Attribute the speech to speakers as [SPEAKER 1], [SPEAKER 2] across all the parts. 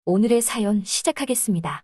[SPEAKER 1] 오늘의 사연 시작하겠습니다.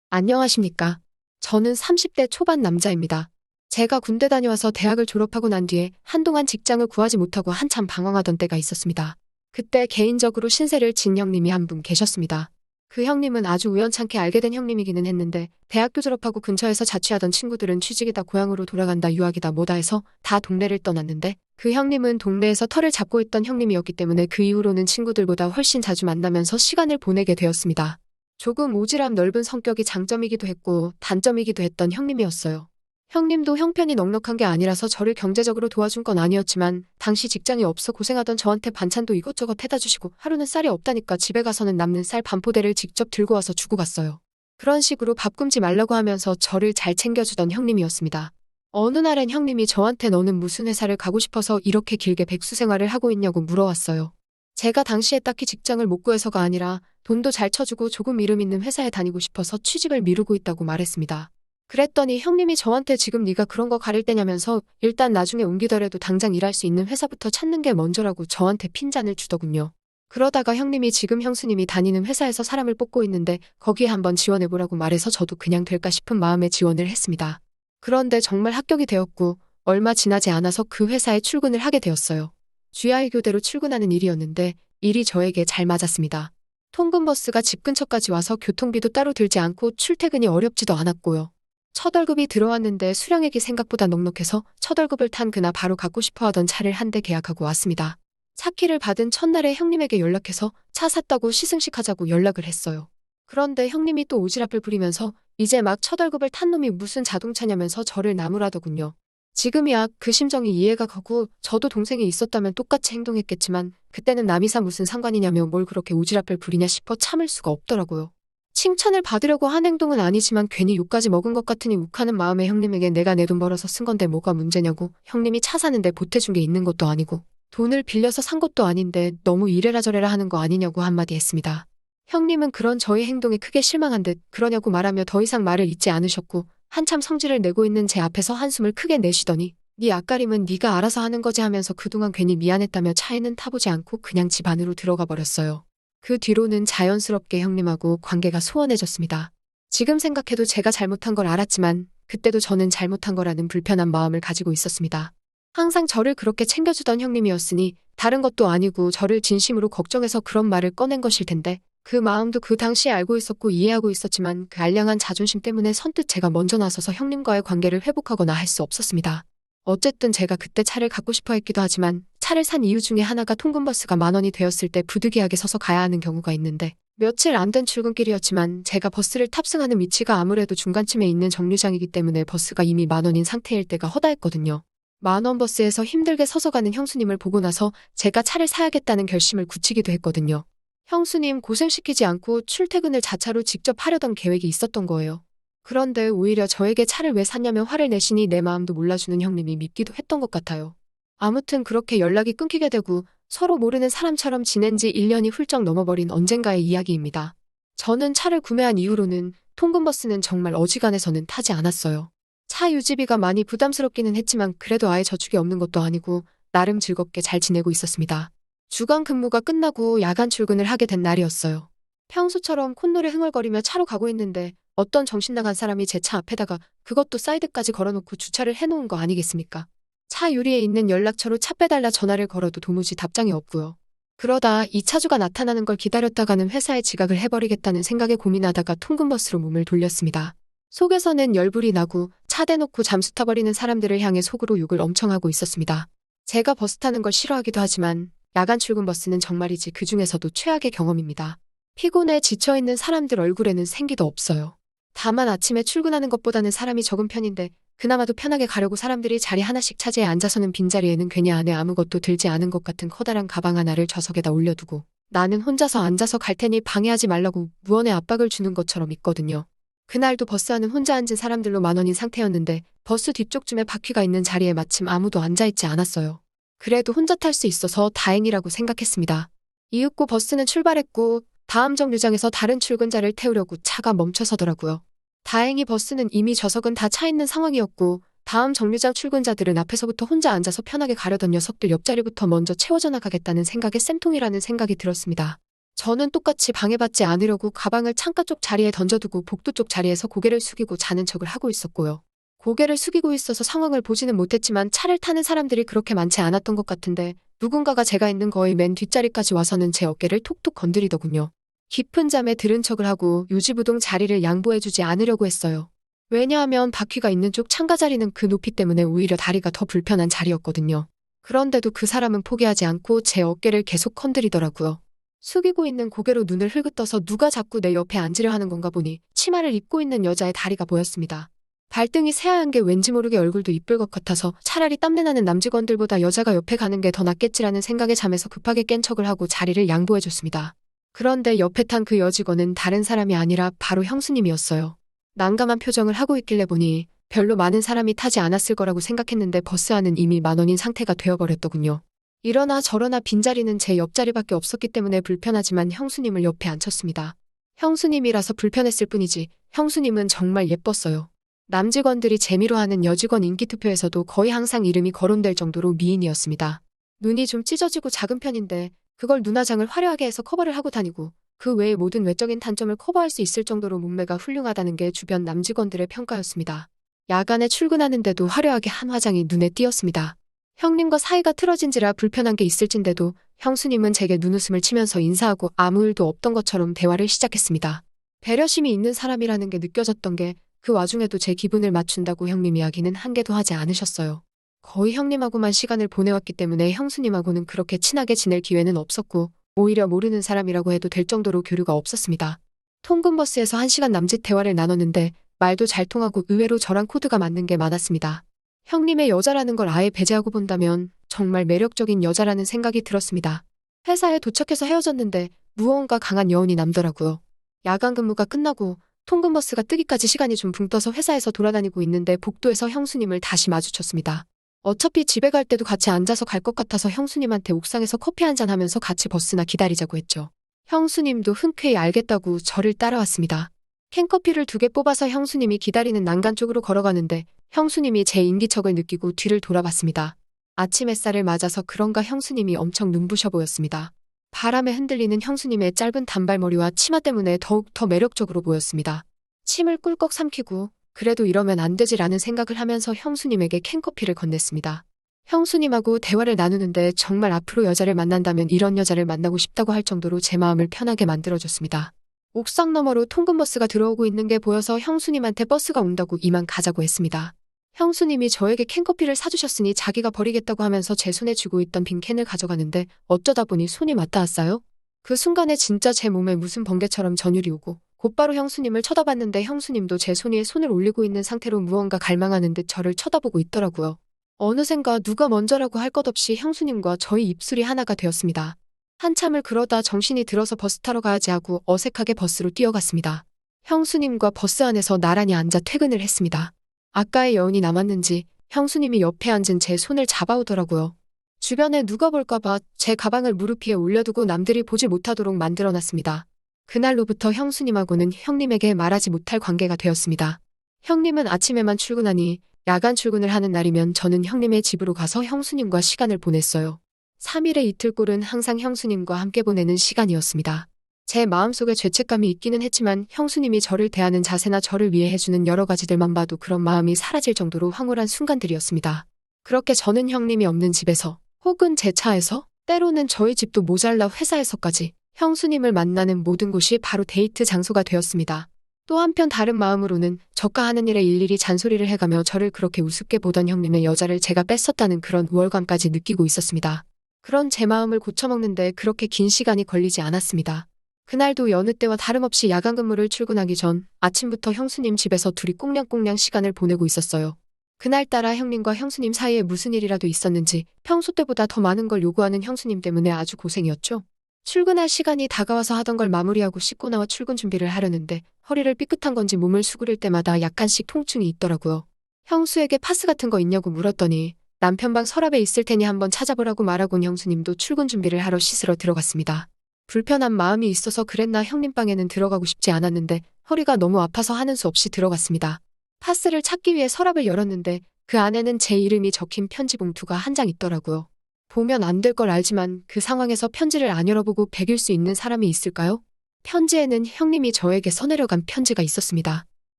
[SPEAKER 2] 안녕하십니까. 저는 30대 초반 남자입니다. 제가 군대 다녀와서 대학을 졸업하고 난 뒤에 한동안 직장을 구하지 못하고 한참 방황하던 때가 있었습니다. 그때 개인적으로 신세를 진 형님이 한 분 계셨습니다. 그 형님은 아주 우연찮게 알게 된 형님이기는 했는데 대학교 졸업하고 근처에서 자취하던 친구들은 취직이다 고향으로 돌아간다 유학이다 뭐다 해서 다 동네를 떠났는데 그 형님은 동네에서 터를 잡고 있던 형님이었기 때문에 그 이후로는 친구들보다 훨씬 자주 만나면서 시간을 보내게 되었습니다. 조금 오지랖 넓은 성격이 장점이기도 했고 단점이기도 했던 형님이었어요. 형님도 형편이 넉넉한 게 아니라서 저를 경제적으로 도와준 건 아니었지만 당시 직장이 없어 고생하던 저한테 반찬도 이것저것 해다 주시고 하루는 쌀이 없다니까 집에 가서는 남는 쌀 반포대를 직접 들고 와서 주고 갔어요. 그런 식으로 밥 굶지 말라고 하면서 저를 잘 챙겨주던 형님이었습니다. 어느 날엔 형님이 저한테 너는 무슨 회사를 가고 싶어서 이렇게 길게 백수 생활을 하고 있냐고 물어왔어요. 제가 당시에 딱히 직장을 못 구해서가 아니라 돈도 잘 쳐주고 조금 이름 있는 회사에 다니고 싶어서 취직을 미루고 있다고 말했습니다. 그랬더니 형님이 저한테 지금 네가 그런 거 가릴 때냐면서 일단 나중에 옮기더라도 당장 일할 수 있는 회사부터 찾는 게 먼저라고 저한테 핀잔을 주더군요. 그러다가 형님이 지금 형수님이 다니는 회사에서 사람을 뽑고 있는데 거기에 한번 지원해보라고 말해서 저도 그냥 될까 싶은 마음에 지원을 했습니다. 그런데 정말 합격이 되었고 얼마 지나지 않아서 그 회사에 출근을 하게 되었어요. GI 교대로 출근하는 일이었는데 일이 저에게 잘 맞았습니다. 통근버스가 집 근처까지 와서 교통비도 따로 들지 않고 출퇴근이 어렵지도 않았고요. 첫 월급이 들어왔는데 수령액이 생각보다 넉넉해서 첫 월급을 탄 그날 바로 갖고 싶어 하던 차를 한 대 계약하고 왔습니다. 차 키를 받은 첫날에 형님에게 연락해서 차 샀다고 시승식 하자고 연락을 했어요. 그런데 형님이 또 오지랖을 부리면서 이제 막 첫 월급을 탄 놈이 무슨 자동차냐면서 저를 나무라더군요. 지금이야 그 심정이 이해가 가고 저도 동생이 있었다면 똑같이 행동했겠지만 그때는 남이사 무슨 상관이냐며 뭘 그렇게 오지랖을 부리냐 싶어 참을 수가 없더라고요. 칭찬을 받으려고 한 행동은 아니지만 괜히 욕까지 먹은 것 같으니 욱하는 마음에 형님에게 내가 내 돈 벌어서 쓴 건데 뭐가 문제냐고 형님이 차 사는데 보태준 게 있는 것도 아니고 돈을 빌려서 산 것도 아닌데 너무 이래라 저래라 하는 거 아니냐고 한마디 했습니다. 형님은 그런 저의 행동에 크게 실망한 듯 그러냐고 말하며 더 이상 말을 잇지 않으셨고 한참 성질을 내고 있는 제 앞에서 한숨을 크게 내쉬더니 네 앞가림은 네가 알아서 하는 거지 하면서 그동안 괜히 미안했다며 차에는 타보지 않고 그냥 집 안으로 들어가 버렸어요. 그 뒤로는 자연스럽게 형님하고 관계가 소원해졌습니다. 지금 생각해도 제가 잘못한 걸 알았지만 그때도 저는 잘못한 거라는 불편한 마음을 가지고 있었습니다. 항상 저를 그렇게 챙겨주던 형님이었으니 다른 것도 아니고 저를 진심으로 걱정해서 그런 말을 꺼낸 것일 텐데 그 마음도 그 당시에 알고 있었고 이해하고 있었지만 그 알량한 자존심 때문에 선뜻 제가 먼저 나서서 형님과의 관계를 회복하거나 할 수 없었습니다. 어쨌든 제가 그때 차를 갖고 싶어 했기도 하지만 차를 산 이유 중에 하나가 통근버스가 10,000원이 되었을 때 부득이하게 서서 가야 하는 경우가 있는데 며칠 안 된 출근길이었지만 제가 버스를 탑승하는 위치가 아무래도 중간쯤에 있는 정류장이기 때문에 버스가 이미 10,000원인 상태일 때가 허다했거든요. 10,000원 버스에서 힘들게 서서 가는 형수님을 보고 나서 제가 차를 사야겠다는 결심을 굳히기도 했거든요. 형수님 고생시키지 않고 출퇴근을 자차로 직접 하려던 계획이 있었던 거예요. 그런데 오히려 저에게 차를 왜 샀냐며 화를 내시니 내 마음도 몰라주는 형님이 밉기도 했던 것 같아요. 아무튼 그렇게 연락이 끊기게 되고 서로 모르는 사람처럼 지낸 지 1년이 훌쩍 넘어버린 언젠가의 이야기입니다. 저는 차를 구매한 이후로는 통근버스는 정말 어지간해서는 타지 않았어요. 차 유지비가 많이 부담스럽기는 했지만 그래도 아예 저축이 없는 것도 아니고 나름 즐겁게 잘 지내고 있었습니다. 주간 근무가 끝나고 야간 출근을 하게 된 날이었어요. 평소처럼 콧노래 흥얼거리며 차로 가고 있는데 어떤 정신 나간 사람이 제 차 앞에다가 그것도 사이드까지 걸어놓고 주차를 해놓은 거 아니겠습니까? 차 유리에 있는 연락처로 차 빼달라 전화를 걸어도 도무지 답장이 없고요. 그러다 이 차주가 나타나는 걸 기다렸다가는 회사에 지각을 해버리겠다는 생각에 고민하다가 통근버스로 몸을 돌렸습니다. 속에서는 열불이 나고 차 대놓고 잠수 타버리는 사람들을 향해 속으로 욕을 엄청 하고 있었습니다. 제가 버스 타는 걸 싫어하기도 하지만 야간 출근 버스는 정말이지 그 중에서도 최악의 경험입니다. 피곤해 지쳐있는 사람들 얼굴에는 생기도 없어요. 다만 아침에 출근하는 것보다는 사람이 적은 편인데 그나마도 편하게 가려고 사람들이 자리 하나씩 차지해 앉아서는 빈자리에는 괜히 안에 아무것도 들지 않은 것 같은 커다란 가방 하나를 좌석에다 올려두고 나는 혼자서 앉아서 갈 테니 방해하지 말라고 무언의 압박을 주는 것처럼 있거든요. 그날도 버스 안은 혼자 앉은 사람들로 만원인 상태였는데 버스 뒤쪽쯤에 바퀴가 있는 자리에 마침 아무도 앉아있지 않았어요. 그래도 혼자 탈 수 있어서 다행이라고 생각했습니다. 이윽고 버스는 출발했고 다음 정류장에서 다른 출근자를 태우려고 차가 멈춰서더라고요. 다행히 버스는 이미 좌석은 다 차 있는 상황이었고 다음 정류장 출근자들은 앞에서부터 혼자 앉아서 편하게 가려던 녀석들 옆자리부터 먼저 채워져 나가겠다는 생각에 쌤통이라는 생각이 들었습니다. 저는 똑같이 방해받지 않으려고 가방을 창가 쪽 자리에 던져두고 복도 쪽 자리에서 고개를 숙이고 자는 척을 하고 있었고요. 고개를 숙이고 있어서 상황을 보지는 못했지만 차를 타는 사람들이 그렇게 많지 않았던 것 같은데 누군가가 제가 있는 거의 맨 뒷자리까지 와서는 제 어깨를 톡톡 건드리더군요. 깊은 잠에 들은 척을 하고 요지부동 자리를 양보해주지 않으려고 했어요. 왜냐하면 바퀴가 있는 쪽 창가 자리는 그 높이 때문에 오히려 다리가 더 불편한 자리였거든요. 그런데도 그 사람은 포기하지 않고 제 어깨를 계속 건드리더라고요. 숙이고 있는 고개로 눈을 흘긋떠서 누가 자꾸 내 옆에 앉으려 하는 건가 보니 치마를 입고 있는 여자의 다리가 보였습니다. 발등이 새하얀 게 왠지 모르게 얼굴도 이쁠 것 같아서 차라리 땀내나는 남직원들보다 여자가 옆에 가는 게 더 낫겠지라는 생각에 잠에서 급하게 깬 척을 하고 자리를 양보해줬습니다. 그런데 옆에 탄 그 여직원은 다른 사람이 아니라 바로 형수님이었어요. 난감한 표정을 하고 있길래 보니 별로 많은 사람이 타지 않았을 거라고 생각했는데 버스 안은 이미 만원인 상태가 되어버렸더군요. 이러나 저러나 빈자리는 제 옆자리밖에 없었기 때문에 불편하지만 형수님을 옆에 앉혔습니다. 형수님이라서 불편했을 뿐이지 형수님은 정말 예뻤어요. 남직원들이 재미로 하는 여직원 인기투표에서도 거의 항상 이름이 거론될 정도로 미인이었습니다. 눈이 좀 찢어지고 작은 편인데 그걸 눈화장을 화려하게 해서 커버를 하고 다니고 그 외의 모든 외적인 단점을 커버할 수 있을 정도로 몸매가 훌륭하다는 게 주변 남직원들의 평가였습니다. 야간에 출근하는데도 화려하게 한 화장이 눈에 띄었습니다. 형님과 사이가 틀어진지라 불편한 게 있을진데도 형수님은 제게 눈웃음을 치면서 인사하고 아무 일도 없던 것처럼 대화를 시작했습니다. 배려심이 있는 사람이라는 게 느껴졌던 게 그 와중에도 제 기분을 맞춘다고 형님 이야기는 한 개도 하지 않으셨어요. 거의 형님하고만 시간을 보내왔기 때문에 형수님하고는 그렇게 친하게 지낼 기회는 없었고 오히려 모르는 사람이라고 해도 될 정도로 교류가 없었습니다. 통근버스에서 1시간 남짓 대화를 나눴는데 말도 잘 통하고 의외로 저랑 코드가 맞는 게 많았습니다. 형님의 여자라는 걸 아예 배제하고 본다면 정말 매력적인 여자라는 생각이 들었습니다. 회사에 도착해서 헤어졌는데 무언가 강한 여운이 남더라고요. 야간 근무가 끝나고 통근버스가 뜨기까지 시간이 좀 붕 떠서 회사에서 돌아다니고 있는데 복도에서 형수님을 다시 마주쳤습니다. 어차피 집에 갈 때도 같이 앉아서 갈 것 같아서 형수님한테 옥상에서 커피 한잔 하면서 같이 버스나 기다리자고 했죠. 형수님도 흔쾌히 알겠다고 저를 따라왔습니다. 캔커피를 2개 뽑아서 형수님이 기다리는 난간 쪽으로 걸어가는데 형수님이 제 인기척을 느끼고 뒤를 돌아봤습니다. 아침 햇살을 맞아서 그런가 형수님이 엄청 눈부셔 보였습니다. 바람에 흔들리는 형수님의 짧은 단발머리와 치마 때문에 더욱 더 매력적으로 보였습니다. 침을 꿀꺽 삼키고 그래도 이러면 안 되지라는 생각을 하면서 형수님에게 캔커피를 건넸습니다. 형수님하고 대화를 나누는데 정말 앞으로 여자를 만난다면 이런 여자를 만나고 싶다고 할 정도로 제 마음을 편하게 만들어줬습니다. 옥상 너머로 통근버스가 들어오고 있는 게 보여서 형수님한테 버스가 온다고 이만 가자고 했습니다. 형수님이 저에게 캔커피를 사주셨으니 자기가 버리겠다고 하면서 제 손에 쥐고 있던 빈 캔을 가져가는데 어쩌다 보니 손이 맞닿았어요. 그 순간에 진짜 제 몸에 무슨 번개처럼 전율이 오고 곧바로 형수님을 쳐다봤는데 형수님도 제 손 위에 손을 올리고 있는 상태로 무언가 갈망하는 듯 저를 쳐다보고 있더라고요. 어느샌가 누가 먼저라고 할 것 없이 형수님과 저희 입술이 하나가 되었습니다. 한참을 그러다 정신이 들어서 버스 타러 가야지 하고 어색하게 버스로 뛰어갔습니다. 형수님과 버스 안에서 나란히 앉아 퇴근을 했습니다. 아까의 여운이 남았는지 형수님이 옆에 앉은 제 손을 잡아오더라고요. 주변에 누가 볼까봐 제 가방을 무릎 위에 올려두고 남들이 보지 못하도록 만들어놨습니다. 그날로부터 형수님하고는 형님에게 말하지 못할 관계가 되었습니다. 형님은 아침에만 출근하니 야간 출근을 하는 날이면 저는 형님의 집으로 가서 형수님과 시간을 보냈어요. 3일의 이틀꼴은 항상 형수님과 함께 보내는 시간이었습니다. 제 마음속에 죄책감이 있기는 했지만 형수님이 저를 대하는 자세나 저를 위해 해주는 여러 가지들만 봐도 그런 마음이 사라질 정도로 황홀한 순간들이었습니다. 그렇게 저는 형님이 없는 집에서 혹은 제 차에서 때로는 저희 집도 모자라 회사에서까지 형수님을 만나는 모든 곳이 바로 데이트 장소가 되었습니다. 또 한편 다른 마음으로는 저가 하는 일에 일일이 잔소리를 해가며 저를 그렇게 우습게 보던 형님의 여자를 제가 뺐었다는 그런 우월감까지 느끼고 있었습니다. 그런 제 마음을 고쳐먹는데 그렇게 긴 시간이 걸리지 않았습니다. 그날도 여느 때와 다름없이 야간 근무를 출근하기 전 아침부터 형수님 집에서 둘이 꽁냥꽁냥 시간을 보내고 있었어요. 그날따라 형님과 형수님 사이에 무슨 일이라도 있었는지 평소 때보다 더 많은 걸 요구하는 형수님 때문에 아주 고생이었죠. 출근할 시간이 다가와서 하던 걸 마무리하고 씻고 나와 출근 준비를 하려는데 허리를 삐끗한 건지 몸을 수그릴 때마다 약간씩 통증이 있더라고요. 형수에게 파스 같은 거 있냐고 물었더니 남편 방 서랍에 있을 테니 한번 찾아보라고 말하곤 형수님도 출근 준비를 하러 씻으러 들어갔습니다. 불편한 마음이 있어서 그랬나 형님 방에는 들어가고 싶지 않았는데 허리가 너무 아파서 하는 수 없이 들어갔습니다. 파스를 찾기 위해 서랍을 열었는데 그 안에는 제 이름이 적힌 편지 봉투가 한 장 있더라고요. 보면 안 될 걸 알지만 그 상황에서 편지를 안 열어보고 베길 수 있는 사람이 있을까요? 편지에는 형님이 저에게 써내려간 편지가 있었습니다.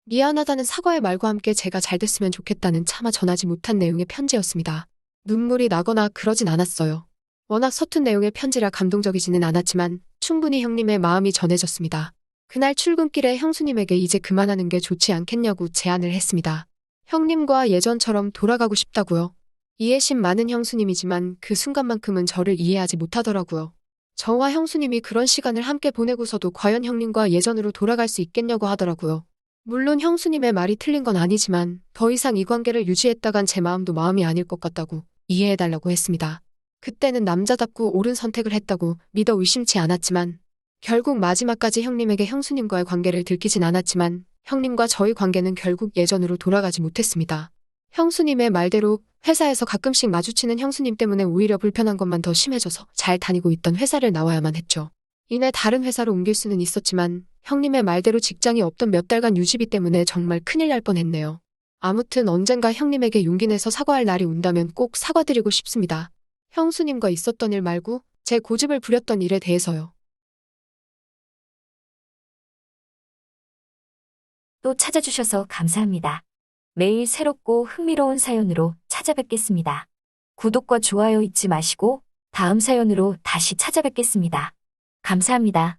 [SPEAKER 2] 미안하다는 사과의 말과 함께 제가 잘 됐으면 좋겠다는 차마 전하지 못한 내용의 편지였습니다. 눈물이 나거나 그러진 않았어요. 워낙 서툰 내용의 편지라 감동적이지는 않았지만 충분히 형님의 마음이 전해졌습니다. 그날 출근길에 형수님에게 이제 그만하는 게 좋지 않겠냐고 제안을 했습니다. 형님과 예전처럼 돌아가고 싶다고요. 이해심 많은 형수님이지만 그 순간만큼은 저를 이해하지 못하더라고요. 저와 형수님이 그런 시간을 함께 보내고서도 과연 형님과 예전으로 돌아갈 수 있겠냐고 하더라고요. 물론 형수님의 말이 틀린 건 아니지만 더 이상 이 관계를 유지했다간 제 마음도 마음이 아닐 것 같다고 이해해달라고 했습니다. 그때는 남자답고 옳은 선택을 했다고 믿어 의심치 않았지만 결국 마지막까지 형님에게 형수님과의 관계를 들키진 않았지만 형님과 저희 관계는 결국 예전으로 돌아가지 못했습니다. 형수님의 말대로 회사에서 가끔씩 마주치는 형수님 때문에 오히려 불편한 것만 더 심해져서 잘 다니고 있던 회사를 나와야만 했죠. 이내 다른 회사로 옮길 수는 있었지만 형님의 말대로 직장이 없던 몇 달간 유지비 때문에 정말 큰일 날 뻔했네요. 아무튼 언젠가 형님에게 용기 내서 사과할 날이 온다면 꼭 사과드리고 싶습니다. 형수님과 있었던 일 말고 제 고집을 부렸던 일에 대해서요.
[SPEAKER 1] 또 찾아주셔서 감사합니다. 매일 새롭고 흥미로운 사연으로 찾아뵙겠습니다. 구독과 좋아요 잊지 마시고 다음 사연으로 다시 찾아뵙겠습니다. 감사합니다.